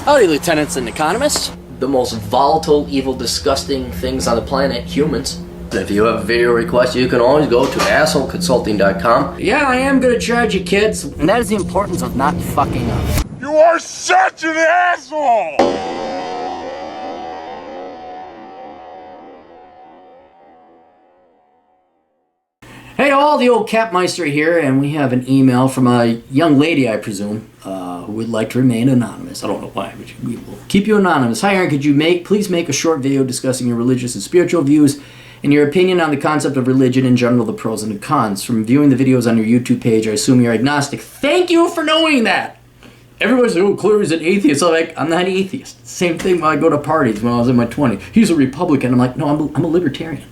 Howdy, lieutenants and economists. The most volatile, evil, disgusting things on the planet, humans. If you have a video request, you can always go to assholeconsulting.com. Yeah, I am gonna charge you, kids. And that is the importance of not fucking up. You are such an asshole! Hey all, the old Capmeister here, and we have an email from a young lady, I presume, who would like to remain anonymous. I don't know why, but we will keep you anonymous. Hi Aaron, could you please make a short video discussing your religious and spiritual views and your opinion on the concept of religion in general, the pros and the cons? From viewing the videos on your YouTube page, I assume you're agnostic. Thank you for knowing that! Everybody's like, oh, Clary's an atheist. I'm like, I'm not an atheist. Same thing when I go to parties when I was in my 20s. He's a Republican. I'm like, no, I'm a libertarian.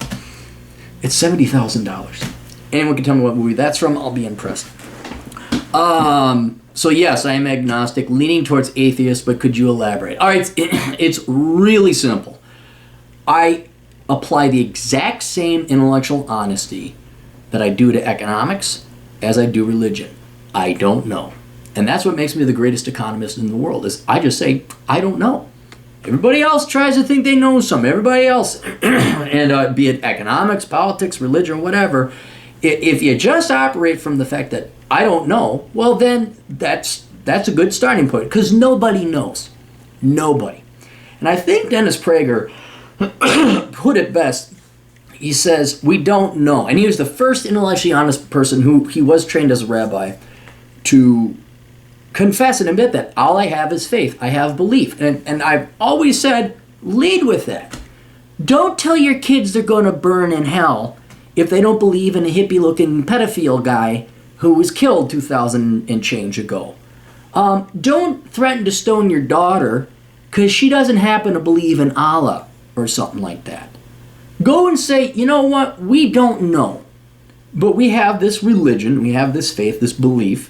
It's $70,000. Anyone can tell me what movie that's from, I'll be impressed. So yes, I am agnostic, leaning towards atheist, but could you elaborate? All right, it's really simple. I apply the exact same intellectual honesty that I do to economics as I do religion. I don't know. And that's what makes me the greatest economist in the world, is I just say, I don't know. Everybody else tries to think they know something. Everybody else, and be it economics, politics, religion, whatever, if you just operate from the fact that I don't know, well then that's a good starting point, because nobody knows. Nobody. And I think Dennis Prager put it best. He says, we don't know. And he was the first intellectually honest person who he was trained as a rabbi to confess and admit that all I have is faith. I have belief. And I've always said, lead with that. Don't tell your kids they're going to burn in hell if they don't believe in a hippie-looking pedophile guy who was killed 2,000 and change ago. Don't threaten to stone your daughter because she doesn't happen to believe in Allah or something like that. Go and say, you know what, we don't know, but we have this religion, we have this faith, this belief,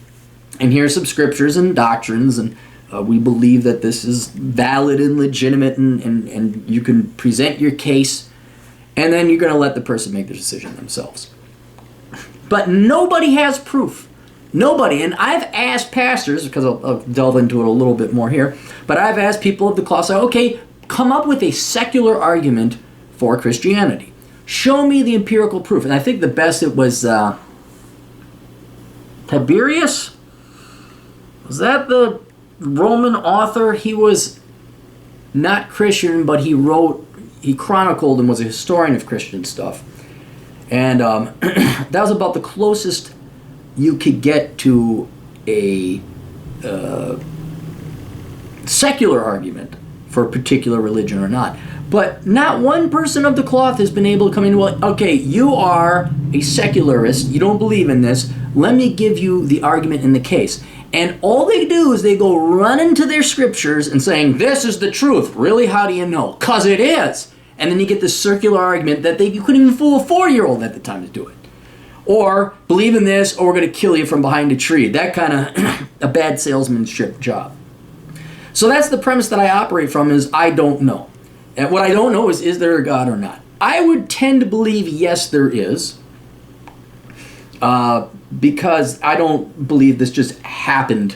and here's some scriptures and doctrines, and we believe that this is valid and legitimate, and you can present your case, and then you're going to let the person make the decision themselves. But nobody has proof. Nobody. And I've asked pastors, because I'll delve into it a little bit more here, but I've asked people of the class, okay, come up with a secular argument for Christianity. Show me the empirical proof. And I think the best it was Tiberius? Was that the Roman author? He was not Christian, but he chronicled and was a historian of Christian stuff. And that was about the closest you could get to a secular argument for a particular religion or not. But not one person of the cloth has been able to come in, well, okay, you are a secularist, you don't believe in this, let me give you the argument in the case. And all they do is they go running to their scriptures and saying, this is the truth. Really, how do you know? 'Cause it is. And then you get this circular argument that you couldn't even fool a 4-year-old at the time to do it. Or, believe in this, or we're going to kill you from behind a tree. That kind of a bad salesmanship job. So that's the premise that I operate from, is I don't know. And what I don't know is there a God or not? I would tend to believe yes, there is. Because I don't believe this just happened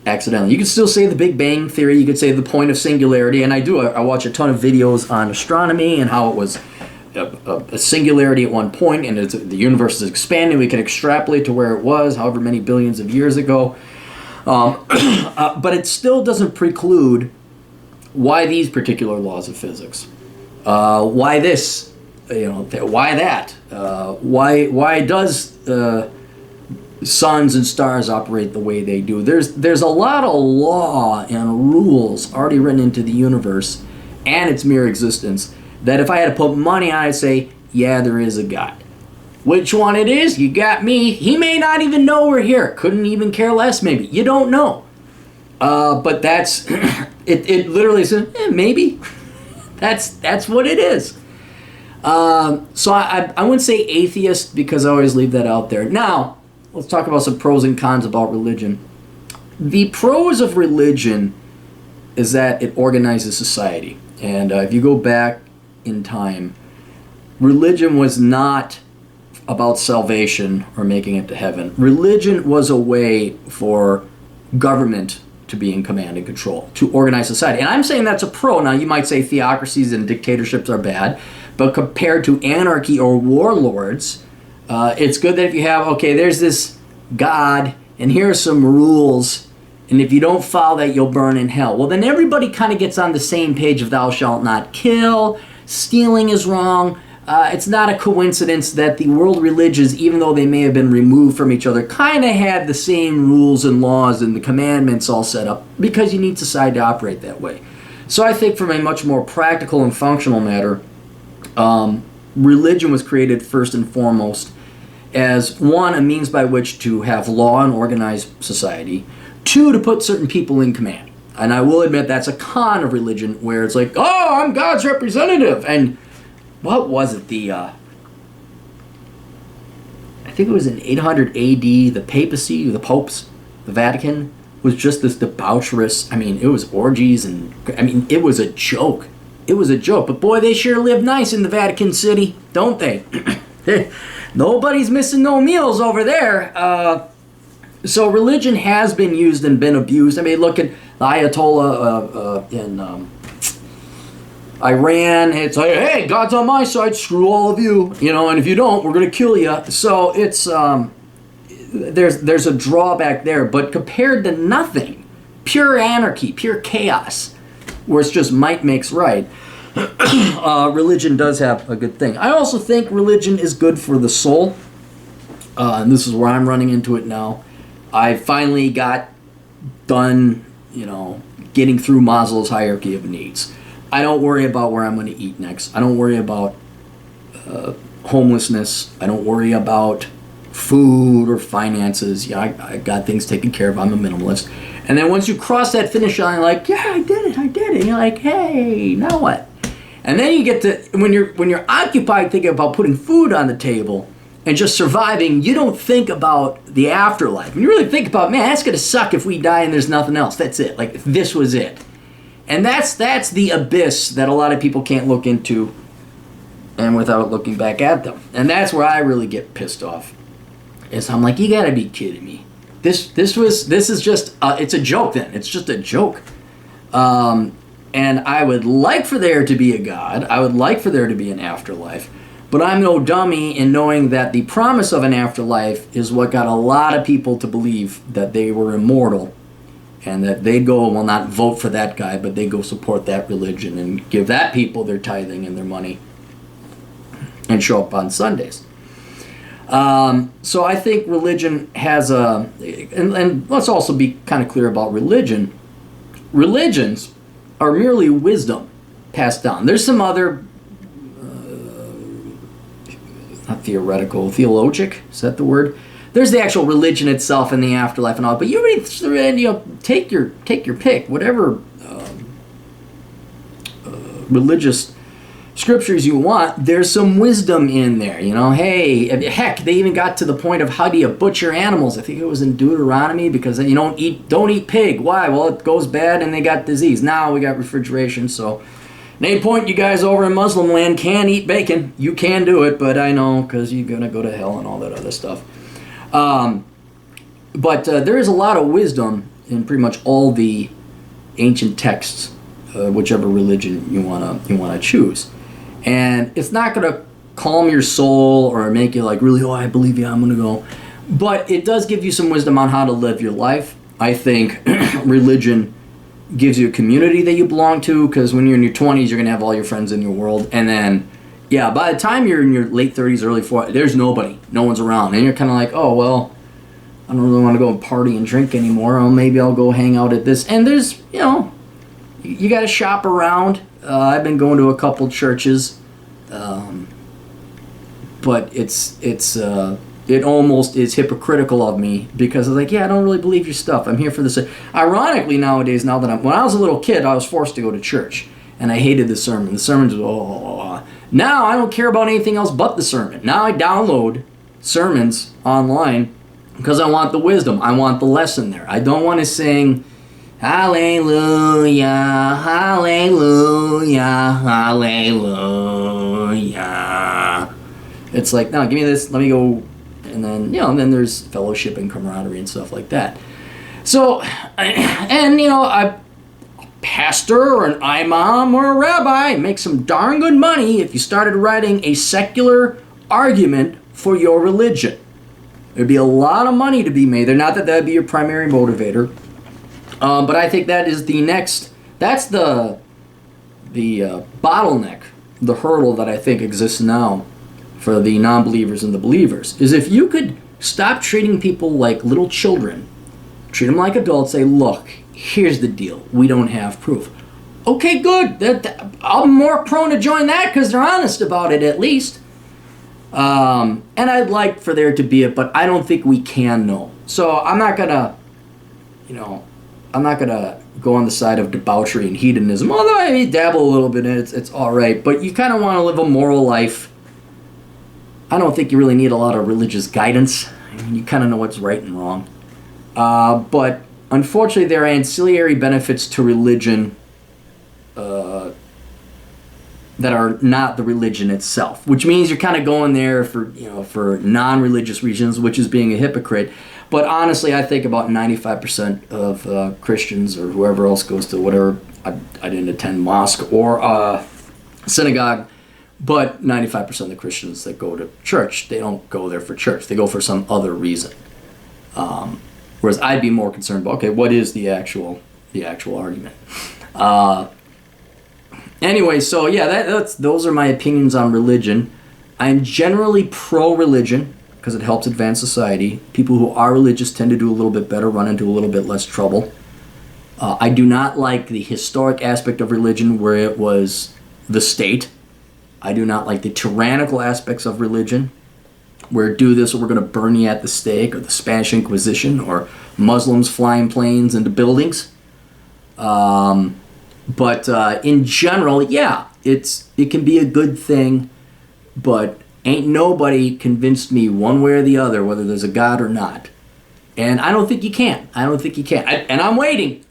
accidentally. You could still say the Big Bang Theory, you could say the point of singularity, and I do. I watch a ton of videos on astronomy and how it was a singularity at one point, and the universe is expanding. We can extrapolate to where it was, however many billions of years ago. But it still doesn't preclude why these particular laws of physics. Why this? Why that? Why does suns and stars operate the way they do? There's a lot of law and rules already written into the universe and its mere existence that if I had to put money on, I'd say, yeah, there is a God. Which one it is, you got me. He may not even know we're here. Couldn't even care less, maybe. You don't know. But that's, it literally says, maybe. That's what it is. So I wouldn't say atheist, because I always leave that out there. Now, let's talk about some pros and cons about religion. The pros of religion is that it organizes society. And if you go back in time, religion was not about salvation or making it to heaven. Religion was a way for government to be in command and control, to organize society. And I'm saying that's a pro. Now, you might say theocracies and dictatorships are bad, but compared to anarchy or warlords, it's good that if you have, okay, there's this God, and here are some rules, and if you don't follow that, you'll burn in hell. Well, then everybody kind of gets on the same page of thou shalt not kill, stealing is wrong. It's not a coincidence that the world religions, even though they may have been removed from each other, kind of had the same rules and laws and the commandments all set up, because you need society to operate that way. So I think from a much more practical and functional matter, religion was created first and foremost as, one, a means by which to have law and organize society, two, to put certain people in command. And I will admit that's a con of religion, where it's like, oh, I'm God's representative. And what was it? I think it was in 800 AD, the papacy, the popes, the Vatican, was just this debaucherous, it was orgies, and it was a joke. It was a joke. But boy, they sure live nice in the Vatican City, don't they? Nobody's missing no meals over there. So religion has been used and been abused. Look at the Ayatollah in Iran. It's like, hey, God's on my side, screw all of you. And if you don't, we're going to kill you. So it's there's a drawback there. But compared to nothing, pure anarchy, pure chaos, where it's just might makes right, religion does have a good thing. I also think religion is good for the soul. And this is where I'm running into it now. I finally got done, getting through Maslow's hierarchy of needs. I don't worry about where I'm going to eat next. I don't worry about homelessness. I don't worry about food or finances. I got things taken care of. I'm a minimalist. And then once you cross that finish line, you're like, yeah, I did it. And you're like, hey, now what? And then you get to, when you're occupied thinking about putting food on the table and just surviving, you don't think about the afterlife. When you really think about, man, that's going to suck if we die and there's nothing else. That's it. Like, this was it. And that's the abyss that a lot of people can't look into and without looking back at them. And that's where I really get pissed off. Is I'm like, you got to be kidding me. This is just, it's a joke then. It's just a joke. And I would like for there to be a God. I would like for there to be an afterlife. But I'm no dummy in knowing that the promise of an afterlife is what got a lot of people to believe that they were immortal, and that they'd go, well, not vote for that guy, but they go support that religion and give that people their tithing and their money and show up on Sundays. So I think religion has and let's also be kind of clear about religion. Religions are merely wisdom passed down. There's some other not theoretical, theologic, is that the word? There's the actual religion itself and the afterlife and all, but you read through it and take your pick, whatever religious scriptures you want. There's some wisdom in there, Hey, heck, they even got to the point of how do you butcher animals? I think it was in Deuteronomy, because you don't eat pig. Why? Well, it goes bad and they got disease. Now we got refrigeration, so. Any point you guys over in Muslim land can eat bacon. You can do it, but I know because you're going to go to hell and all that other stuff. But there is a lot of wisdom in pretty much all the ancient texts, whichever religion you wanna choose. And it's not going to calm your soul or make you like, really, I believe you, I'm going to go. But it does give you some wisdom on how to live your life. I think religion gives you a community that you belong to, because when you're in your 20s, you're going to have all your friends in your world. And then, by the time you're in your late 30s, early 40s, there's nobody. No one's around. And you're kind of like, oh, well, I don't really want to go and party and drink anymore. Or maybe I'll go hang out at this. And there's, you got to shop around. I've been going to a couple churches. But it almost is hypocritical of me, because I'm like, I don't really believe your stuff. I'm here for this. Ironically, nowadays, when I was a little kid, I was forced to go to church, and I hated the sermon. The sermons, Now I don't care about anything else but the sermon. Now I download sermons online because I want the wisdom. I want the lesson there. I don't want to sing, hallelujah, hallelujah, hallelujah. It's like, no, give me this, let me go. And then, then there's fellowship and camaraderie and stuff like that. So, and a pastor or an imam or a rabbi make some darn good money if you started writing a secular argument for your religion. There'd be a lot of money to be made there. Not that that'd be your primary motivator, but I think that is the next. That's the bottleneck, the hurdle that I think exists now for the non-believers and the believers, is if you could stop treating people like little children, treat them like adults, say, look, here's the deal, we don't have proof. Okay, good. I'm more prone to join that because they're honest about it at least. And I'd like for there to be it, but I don't think we can know. So I'm not gonna go on the side of debauchery and hedonism, although I dabble a little bit in it, it's all right. But you kind of want to live a moral life. I don't think you really need a lot of religious guidance. I mean, you kind of know what's right and wrong. But unfortunately, there are ancillary benefits to religion that are not the religion itself, which means you're kind of going there for non-religious reasons, which is being a hypocrite. But honestly, I think about 95% of Christians or whoever else goes to whatever, I didn't attend mosque or synagogue, but 95% of the Christians that go to church, they don't go there for church. They go for some other reason. Whereas I'd be more concerned about, okay, what is the actual argument? Anyway, so yeah, those are my opinions on religion. I'm generally pro-religion because it helps advance society. People who are religious tend to do a little bit better, run into a little bit less trouble. I do not like the historic aspect of religion where it was the state. I do not like the tyrannical aspects of religion where do this or we're going to burn you at the stake, or the Spanish Inquisition, or Muslims flying planes into buildings. But in general, yeah, it can be a good thing, but ain't nobody convinced me one way or the other whether there's a God or not. And I don't think you can. And I'm waiting.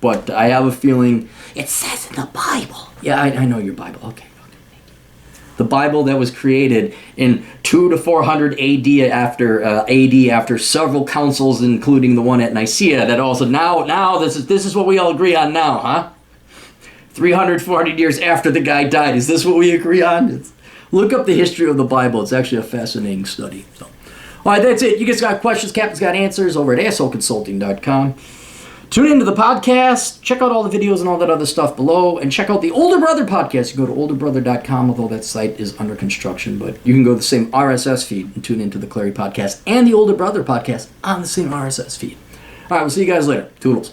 But I have a feeling it says in the Bible. Yeah, I know your Bible. Okay. The Bible that was created in 200 to 400 AD after several councils, including the one at Nicaea, that also now this is what we all agree on now, huh? 300, 400 years after the guy died, is this what we agree on? Look up the history of the Bible. It's actually a fascinating study. So, all right, that's it. You guys got questions, Captain's got answers over at assholeconsulting.com. Tune into the podcast, check out all the videos and all that other stuff below, and check out the Older Brother podcast. You go to olderbrother.com, although that site is under construction, but you can go to the same RSS feed and tune into the Clary podcast and the Older Brother podcast on the same RSS feed. All right, we'll see you guys later. Toodles.